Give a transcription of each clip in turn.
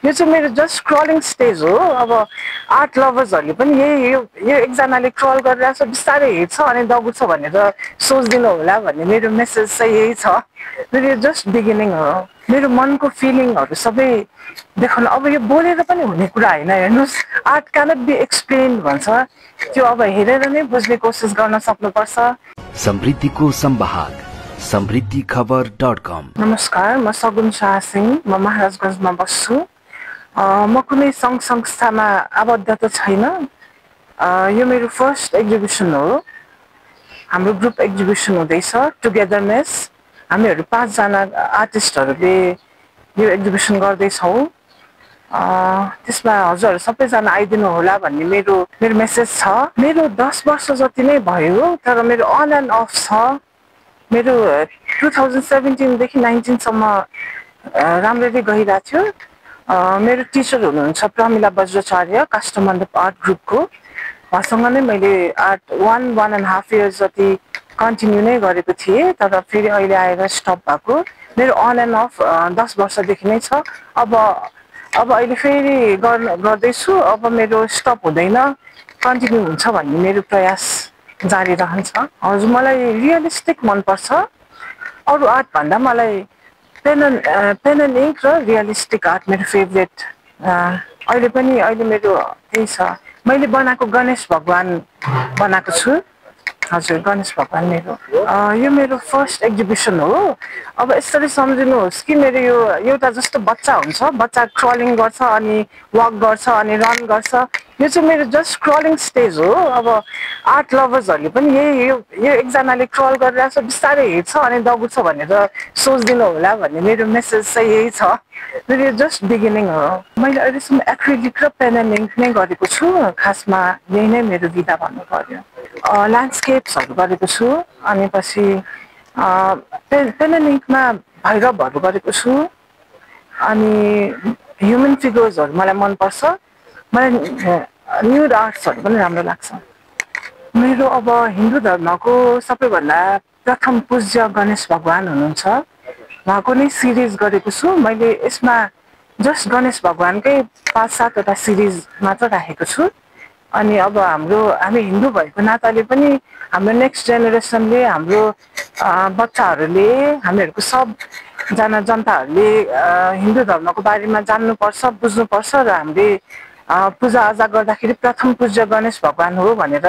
यो चाहिँ मेरो जस्ट क्रलिङ स्टेज हो। अब आर्ट लभर्सहरूले पनि यही यो एकजनाले क्रल गरिरहेछ, बिस्तारै हेर्छ अनि दगुर्छ भनेर सोचिदिनु होला भन्ने मेरो मेसेज चाहिँ यही छ। मेरो यो जस्ट बिगिनिङ हो। मेरो मनको फिलिङहरू सबै देखाउन, अब यो बोलेर पनि हुने कुरा होइन। हेर्नुहोस्, आर्ट क्यानट बी एक्सप्लेन भन्छ, त्यो अब हेरेर नै बुझ्ने कोसिस गर्न सक्नुपर्छ। समृद्धिको संवाहक समृद्धिखबर.com। नमस्कार, म सगुन शाह सिंह, म महाराजगञ्जमा बस्छु। म कुनै सङ्घ संस्थामा आबद्ध त छैन। यो मेरो फर्स्ट एक्जिबिसन हो। हाम्रो ग्रुप एक्जिबिसन हुँदैछ, टुगेदरनेस। हामीहरू 5 जना आर्टिस्टहरूले यो एक्जिबिसन गर्दैछौँ। त्यसमा हजुरहरू सबैजना आइदिनु होला भन्ने मेरो मेसेज छ। मेरो 10 वर्ष जति नै भयो, तर मेरो अन एन्ड अफ छ। मेरो 2017 देखि 19 सम्म राम्ररी गइरहेको थियो। मेरो टिचर हुनुहुन्छ प्रमिला बज्राचार्य, काष्ठमण्डप आर्ट ग्रुपको। उहाँसँग नै मैले आर्ट 1.5 इयर्स जति कन्टिन्यू नै गरेको थिएँ, तर फेरि अहिले आएर स्टप भएको। मेरो अन एन्ड अफ 10 वर्षदेखि नै छ। अब अहिले फेरि गर्दैछु। अब मेरो स्टप हुँदैन, कन्टिन्यू हुन्छ भन्ने मेरो प्रयास जारी रहन्छ। हजुर, मलाई रियलिस्टिक मनपर्छ। अरू आर्ट भन्दा मलाई पेन एन्ड इङ्क र रियलिस्टिक आर्ट मेरो फेभरेट। अहिले मेरो त्यही छ। मैले बनाएको गणेश भगवान बनाएको छु। हजुर, गणेश भगवान मेरो यो मेरो फर्स्ट एक्जिबिसन हो। अब यसरी सम्झिनुहोस् कि मेरो यो एउटा जस्तो बच्चा हुन्छ, बच्चा क्रलिङ गर्छ अनि वक गर्छ अनि रन गर्छ। यो चाहिँ मेरो जस्ट क्रलिङ स्टेज हो। अब आर्ट लभर्सहरूले पनि यही यो एकजनाले क्रल गरिरहेछ, बिस्तारै हेर्छ अनि दगुर्छ भनेर सोचिदिनु होला भन्ने मेरो मेसेज चाहिँ यही छ। मेरो यो जस्ट बिगिनिङ हो। मैले अहिलेसम्म एक्रिलिक र पेन एन्ड इङ्क नै गरेको छु। खासमा यही नै मेरो विधा भन्नु पर्यो। ल्यान्डस्केप्सहरू गरेको छु, अनि पछि पेन एन्ड इङ्कमा भैरवहरू गरेको छु, अनि ह्युमन फिगर्सहरू मलाई मनपर्छ। मलाई न्युड आर्ट्सहरू पनि राम्रो लाग्छ। मेरो अब हिन्दू धर्मको सबैभन्दा प्रथम पूज्य गणेश भगवान हुनुहुन्छ, उहाँको नै सिरिज गरेको छु मैले। यसमा जस्ट गणेश भगवानकै 5-7 वटा सिरिज मात्र राखेको छु। अनि अब हामी हिन्दू भएको नाताले पनि हाम्रो नेक्स्ट जेनेरेसनले, हाम्रो बच्चाहरूले, हामीहरूको सबजना जनताहरूले हिन्दू धर्मको बारेमा जान्नुपर्छ, बुझ्नुपर्छ र हामीले पूजाआजा गर्दाखेरि प्रथम पूज्य गणेश भगवान हो भनेर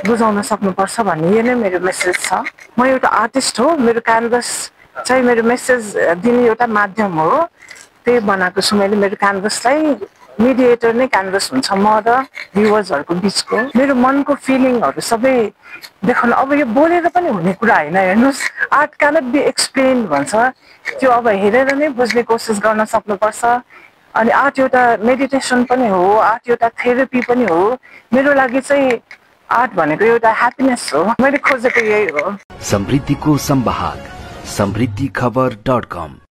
बुझाउन सक्नुपर्छ भन्ने यो नै मेरो मेसेज छ। म एउटा आर्टिस्ट हो। मेरो क्यानभस चाहिँ मेरो मेसेज दिने एउटा माध्यम हो। त्यही बनाएको छु मैले। मेरो क्यानभसलाई मिडिएटर नै क्यानभस हुन्छ, म र भ्युवर्सहरूको बिचको। मेरो मनको फिलिङहरू सबै देखाउन, अब यो बोलेर पनि हुने कुरा होइन। हेर्नुहोस्, आर्ट क्यानट बी एक्सप्लेन भन्छ, त्यो अब हेरेर नै बुझ्ने कोसिस गर्न सक्नुपर्छ। अनि आर्ट एउटा मेडिटेसन पनि हो, आर्ट एउटा थेरापी पनि हो। मेरो लागि चाहिँ आर्ट भनेको एउटा ह्याप्पिनेस हो। मैले खोजेको यही हो। समृद्धिको संवाहक समृद्धिखबर.com।